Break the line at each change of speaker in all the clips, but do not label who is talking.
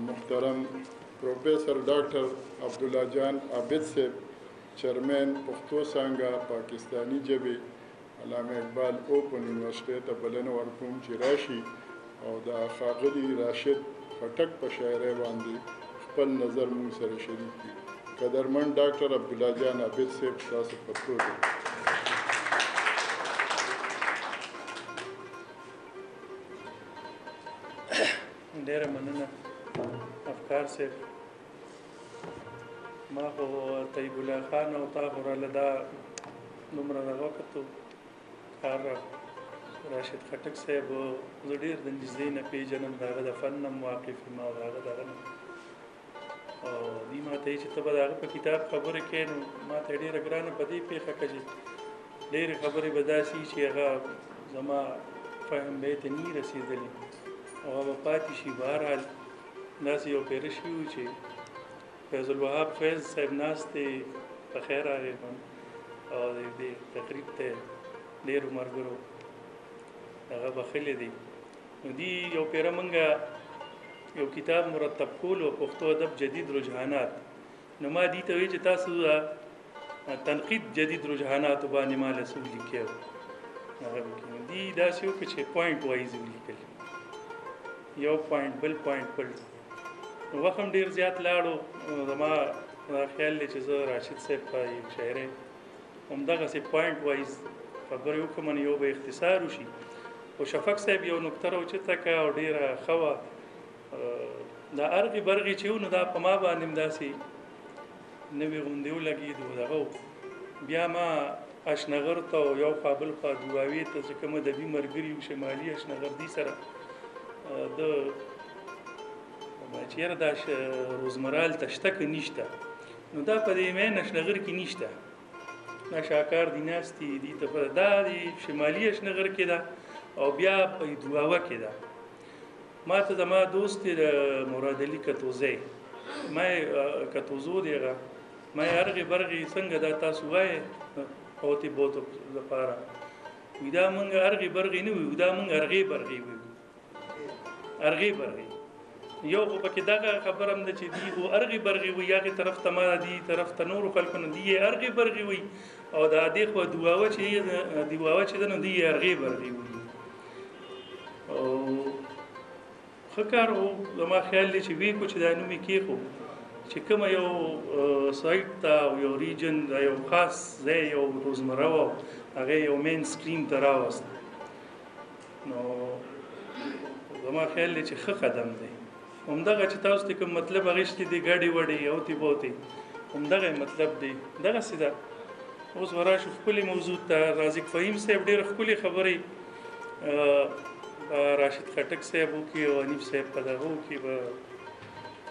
محترم پروفیسر ډاکټر عبدالله جان عابد صاحب چیرمین پښتو څانګه پاکستانی ژبې علامه اقبال اوپن یونیورسټۍ ته بلنه ورکوم چې راشي او د ښاغلي راشد خټک په شاعرۍ باندې خپل نظر موږ سره شریک کړي. قدرمن ډاکټر عبدالله جان عابد صاحب تاسو په پروت دی.
ډېره مننه افکار صاحب. ما خو طیب الله خان او تا خو راله دا دومره دغه وکتو کار راشد خټک صاحب زه ډېر د نږدې نه پېژنم، د هغه د فن نه واقف یم او د هغه دغه نه او دوی ما ته یې چې ته به د هغه په کتاب خبرې کوې نو ما ته یې ډېره ګرانه په دې پېښه کړه چې ډېرې خبرې به داسې چې هغه زما فهم به یې ته نه رسېدلي او هغه پاتې شي. بهرحال داسې یو پیره شوي وو چې فیض الوهاب فیض صاحب ناست دی، په خیر راغی او د دې تقریب ته ډېرو ملګرو هغه بخښلی دی. نو دي یو پیره مونږه یو کتاب مرتب کولو پښتو ادب جدید رجحانات، نو ما دې ته وایي چې تاسو تنقید جدید رجحاناتو باندې ما له څه ولیکي هغه ولیکي. دي داسې وکړه چې پوینټ وایز ولیکل، یو پوینټ بل پوینټ بل. نو وخت هم ډېر زیات لاړو. زما دا خیال دی چې زه راشد صاحب په شاعرۍ همدغسې پوینټ وایز خبرې وکړم، یو به اختصار وشي. خو شفق صاحب یو نکته راوچته کړه او ډېره ښه وه. دا ارغې برغې چې و نو دا په ما باندې هم داسې نوې غوندې ولګېدو دغه و. بیا ما اشنغر ته او یو خوا بل خوا دواوې ته چې کوم ادبي ملګري وو شمالي اشنغردي سره د چېرې دا روزمرال ته شته که نشته، نو دا په دې مین اشنغر کې نشته. دا شاکار دي ناست دي ته دا د شمالي اشنغر کې ده او بیا په دواوه کې ده. ما ته زما دوست دی مراد علي کتوزی، ما یې کتوزو دی هغه ما یې ارغې برغې څنګه دا تاسو وایې اوتې بوتو لپاره وي دا مونږ ارغې برغې نه وي، دا مونږ ارغې برغې وي. ارغې برغې یو خو پکې دغه خبره هم ده چې دي خو ارغې برغې وي، هغې طرف ته ما دي طرف ته نورو خلکو نه دي یې ارغې برغې وي او د دې خوا دواوه چې ده نو دي یې ارغې برغې وي. او ښه کار و زما خیال دی چې ویې کړو چې دا نوم یې کېښو چې کومه یو سایټ ته او یو ریجن د یو خاص ځای یو روزمره وه هغه یو مین سټریم ته راوست. نو زما خیال دی چې ښه قدم دی. همدغه چې تاسو ته کوم مطلب اخیستی دی ګډې وډې اوتې بوتې همدغه مطلب دی. دغسې ده. اوس به راشو ښکلې موضوع ته. رازق فهیم صاحب ډېرې ښکلې خبرې راشد خټک صاحب وکړي او حنیف صاحب په دغه وکړي به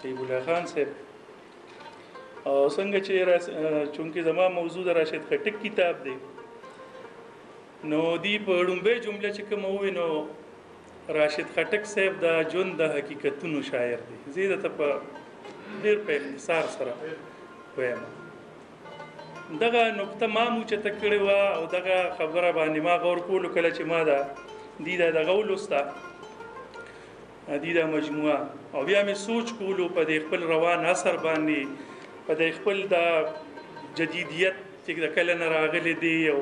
طیب الله خان صاحب. او څنګه چې چونکې زما موضوع د راشد خټک کتاب دی نو دی په لومبۍ جمله چې کومه ووایي نو راشد خټک صاحب د ژوند د حقیقتونو شاعر دی. زه یې درته په ډېر په اختصار سره وایم. دغه نکته ما موچته کړې وه او دغه خبره باندې ما غور کولو کله چې ما دی دغه ولوسته دی دا مجموعه او بیا مې سوچ کولو په دې خپل روان عصر باندې په دې خپل د جدیدیت چې د کله نه راغلی دی او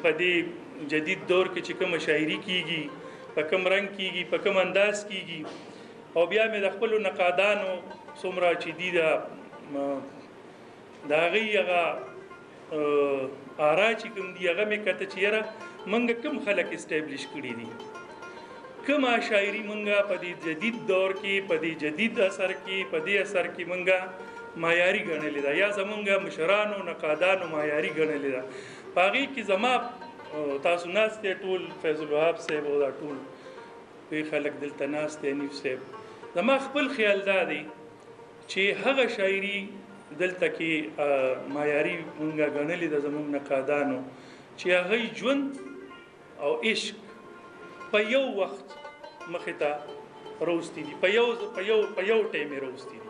په دې جدید دور کې چې کومه شاعري کیږي په کوم رنګ کیږي په کوم انداز کیږي او بیا مې د خپلو نقادانو څومره چې دي د هغوی هغه آرا چې کوم دي هغه مې کته چې یاره موږ کوم خلک اسټیبلیش کړي دي، کومه شاعري موږ په دې جدید دور کې په دې جدید اثر کې په دې اثر کې موږ معیاري ګڼلې ده یا زمونږ مشرانو نقادانو معیاري ګڼلې ده. په هغې کې زما تاسو ناست دی ټول فیض الوهاب صاحب او دا ټول دوی خلک دلته ناست دی حنیف صاحب. زما خپل خیال دا دی چې هغه شاعري دلته کې معیاري مونږ ګڼلې ده زمونږ نقادانو چې هغوی ژوند او عشق په یو وخت مخې ته راوستي دي، په یو ټایم یې راوستي دي.